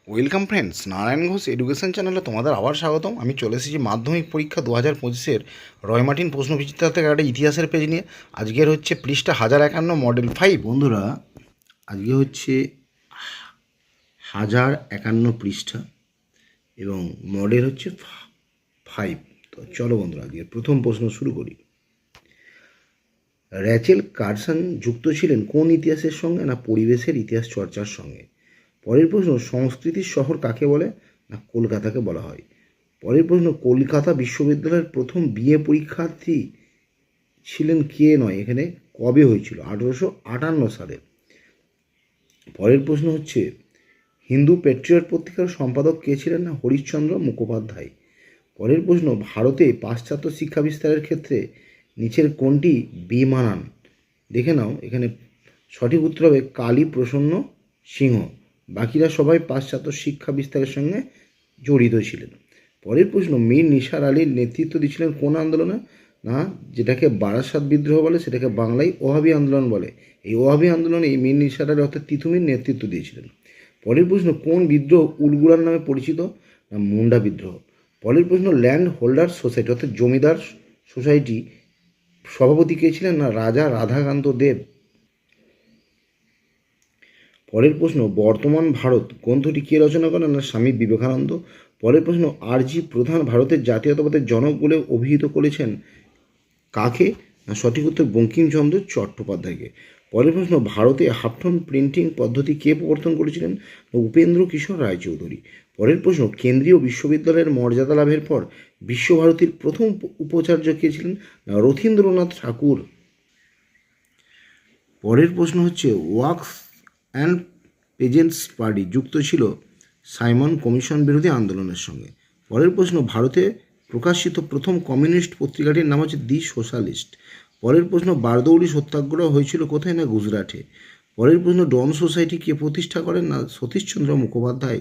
Welcome friends, Narayan Ghosh education চ্যানেলে তোমাদের আবার স্বাগতম। আমি চলে এসেছি মাধ্যমিক পরীক্ষা 2025-এর রয়মার্টিন প্রশ্নবিচিত্রা থেকে একটা ইতিহাসের পেজ নিয়ে। আজকের হচ্ছে পৃষ্ঠা 1051 মডেল 5। বন্ধুরা, আজকে হচ্ছে 1051 পৃষ্ঠা এবং মডেল হচ্ছে 5। তো চলো বন্ধুরা, আজকের প্রথম প্রশ্ন শুরু করি। র্যাচেল কারসন যুক্ত ছিলেন কোন ইতিহাসের সঙ্গে? না পরিবেশের ইতিহাস চর্চার সঙ্গে। পরের প্রশ্ন, সংস্কৃতির শহর কাকে বলে? না কলকাতাকে বলা হয়। পরের প্রশ্ন, কলকাতা বিশ্ববিদ্যালয়ের প্রথম বিএ পরীক্ষার্থী ছিলেন কে? নয়, এখানে কবে হয়েছিল? 1858 সালে। পরের প্রশ্ন হচ্ছে, হিন্দু প্যাট্রিয়ট পত্রিকার সম্পাদক কে ছিলেন? না হরিশ্চন্দ্র মুখোপাধ্যায়। পরের প্রশ্ন, ভারতে পাশ্চাত্য শিক্ষা বিস্তারের ক্ষেত্রে নিচের কোনটি বেমানান? দেখে নাও, এখানে সঠিক উত্তর হবে কালী প্রসন্ন সিংহ। বাকিরা সবাই পাশ্চাত্য শিক্ষা বিস্তারের সঙ্গে জড়িত ছিলেন। পরের প্রশ্ন, মীর নিসার আলীর নেতৃত্ব দিয়েছিলেন কোন আন্দোলনে? না যেটাকে বারাসাত বিদ্রোহ বলে সেটাকে বাংলায় ওহাবি আন্দোলন বলে। এই ওহাবি আন্দোলনে এই মীর নিসার আলী অর্থাৎ তিতুমির নেতৃত্ব দিয়েছিলেন। পরের প্রশ্ন, কোন বিদ্রোহ উলগুলার নামে পরিচিত? না মুন্ডা বিদ্রোহ। পরের প্রশ্ন, ল্যান্ড হোল্ডার সোসাইটি অর্থাৎ জমিদার সোসাইটি সভাপতি কে ছিলেন? না রাজা রাধাকান্ত দেব। পরের প্রশ্ন, বর্তমান ভারত গ্রন্থটি কে রচনা করেন? না স্বামী বিবেকানন্দ। পরের প্রশ্ন, আর.জি. প্রধান ভারতের জাতীয়তাবাদের জনক বলে অভিহিত করেছেন কাকে? না সঠিক উত্তর বঙ্কিমচন্দ্র চট্টোপাধ্যায়কে। পরের প্রশ্ন, ভারতে হাফটন প্রিন্টিং পদ্ধতি কে প্রবর্তন করেছিলেন? উপেন্দ্র কিশোর রায়চৌধুরী। পরের প্রশ্ন, কেন্দ্রীয় বিশ্ববিদ্যালয়ের মর্যাদা লাভের পর বিশ্বভারতীর প্রথম উপাচার্য কে ছিলেন? না রথীন্দ্রনাথ ঠাকুর। পরের প্রশ্ন হচ্ছে, ওয়ার্কস অ্যান্ড পেজেন্টস পার্টি যুক্ত ছিল সাইমন কমিশন বিরোধী আন্দোলনের সঙ্গে। পরের প্রশ্ন, ভারতে প্রকাশিত প্রথম কমিউনিস্ট পত্রিকাটির নাম হচ্ছে দি সোশ্যালিস্ট। পরের প্রশ্ন, বারদৌলি সত্যাগ্রহ হয়েছিল কোথায়? না গুজরাটে। পরের প্রশ্ন, ডন সোসাইটি কে প্রতিষ্ঠা করেন? না সতীশচন্দ্র মুখোপাধ্যায়।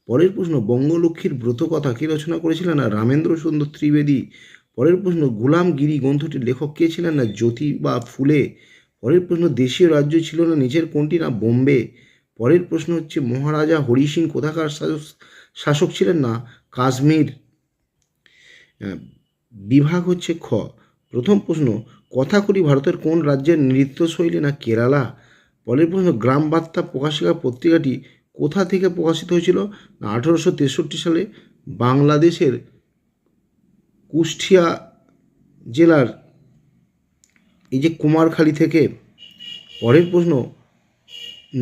পরের প্রশ্ন, বঙ্গলক্ষ্মীর ব্রতকথা কে রচনা করেছিলেন? না রামেন্দ্র সুন্দর ত্রিবেদী। পরের প্রশ্ন, গোলামগিরি গ্রন্থটির লেখক কে ছিলেন? না জ্যোতিবা ফুলে। পরের প্রশ্ন, দেশীয় রাজ্য ছিল না নিচের কোনটি? না বোম্বে। পরের প্রশ্ন হচ্ছে, মহারাজা হরি সিং কোথাকার শাসক ছিলেন? না কাশ্মীর। বিভাগ হচ্ছে খ। প্রথম প্রশ্ন, কথাকলি ভারতের কোন রাজ্যের নৃত্যশৈলী? না কেরালা। পরের প্রশ্ন, গ্রাম বার্তা প্রকাশিকা পত্রিকাটি কোথা থেকে প্রকাশিত হয়েছিল? না 1863 সালে বাংলাদেশের কুষ্টিয়া জেলার এই যে কুমারখালী থেকে। পরের প্রশ্ন,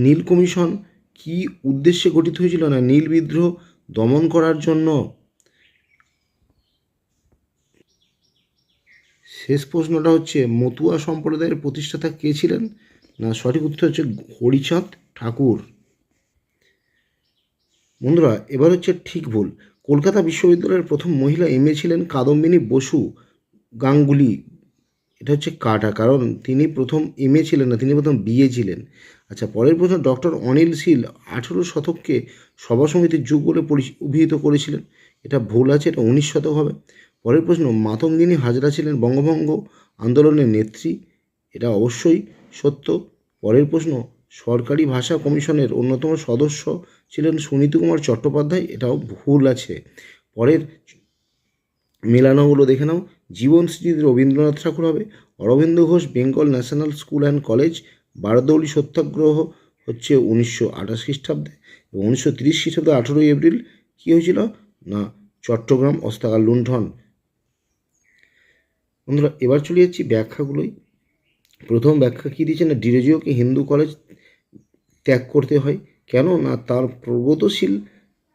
নীল কমিশন কি উদ্দেশ্যে গঠিত হয়েছিল? না নীল বিদ্রোহ দমন করার জন্য। শেষ প্রশ্নটা হচ্ছে, মতুয়া সম্প্রদায়ের প্রতিষ্ঠাতা কে ছিলেন? না সঠিক উত্তর হচ্ছে হরিচাঁদ ঠাকুর। বন্ধুরা, এবার হচ্ছে ঠিক ভুল। কলকাতা বিশ্ববিদ্যালয়ের প্রথম মহিলা এমএ ছিলেন কাদম্বিনী বসু গাঙ্গুলি। এটা হচ্ছে কাটা, কারণ তিনি প্রথম এমএ ছিলেন না, তিনি প্রথম বিএ ছিলেন। আচ্ছা, পরের প্রশ্ন, ডক্টর অনিল শীল 18 শতককে সভা সমিতির যুগ বলে অভিহিত করেছিলেন। এটা ভুল আছে, এটা 19 শতক হবে। পরের প্রশ্ন, মাতঙ্গিনী হাজরা ছিলেন বঙ্গভঙ্গ আন্দোলনের নেত্রী। এটা অবশ্যই সত্য। পরের প্রশ্ন, সরকারি ভাষা কমিশনের অন্যতম সদস্য ছিলেন সুনীতি কুমার চট্টোপাধ্যায়। এটাও ভুল আছে। পরের মেলানোগুলো দেখে নাও। জীবনশ্রী রবীন্দ্রনাথ ঠাকুর হবে। Aurobindo Ghosh Bengal national school and college. Bardoli Satyagraha হচ্ছে 1928 খ্রিস্টাব্দে এবং 1930 খ্রিস্টাব্দে 18 এপ্রিল কী হয়েছিল? না চট্টগ্রাম অস্ত্রাগার লুণ্ঠন। বন্ধুরা, এবার চলে যাচ্ছি ব্যাখ্যাগুলোই। প্রথম ব্যাখ্যা কী দিয়েছে? না ডিরোজিওকে হিন্দু কলেজ ত্যাগ করতে হয়। কেন? না তার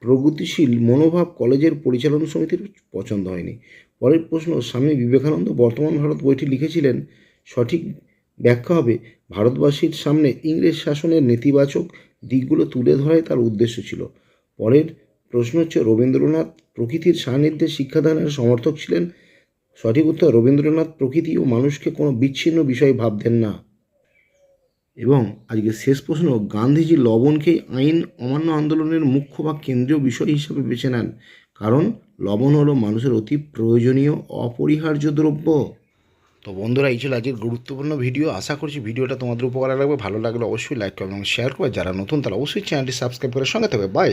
প্রগতিশীল মনোভাব কলেজের পরিচালনা সমিতির পছন্দ হয়নি। পরের প্রশ্ন, স্বামী বিবেকানন্দ বর্তমান ভারত বইটি লিখেছিলেন। সঠিক ব্যাখ্যা হবে, ভারতবাসীর সামনে ইংরেজ শাসনের নেতিবাচক দিকগুলো তুলে ধরাই তার উদ্দেশ্য ছিল। পরের প্রশ্ন হচ্ছে, রবীন্দ্রনাথ প্রকৃতির সান্নিধ্যে শিক্ষাদানের সমর্থক ছিলেন। সঠিক উত্তর, রবীন্দ্রনাথ প্রকৃতি ও মানুষকে কোনো বিচ্ছিন্ন বিষয় ভাবতেন না। এবং আজকে শেষ প্রশ্ন, গান্ধীজি লবণকে আইন অমান্য আন্দোলনের মুখ্য বা কেন্দ্রীয় বিষয় হিসেবে বেছে নেন। কারণ লবণ হলো মানুষের অতি প্রয়োজনীয় অপরিহার্য দ্রব্য। তো বন্ধুরা, এই ছিল আজকের গুরুত্বপূর্ণ ভিডিও। আশা করছি ভিডিওটা তোমাদের উপকারে লাগবে। ভালো লাগলে অবশ্যই লাইক করবে এবং শেয়ার করবে। যারা নতুন তারা অবশ্যই চ্যানেলটি সাবস্ক্রাইব করে সঙ্গে থাকবে। বাই।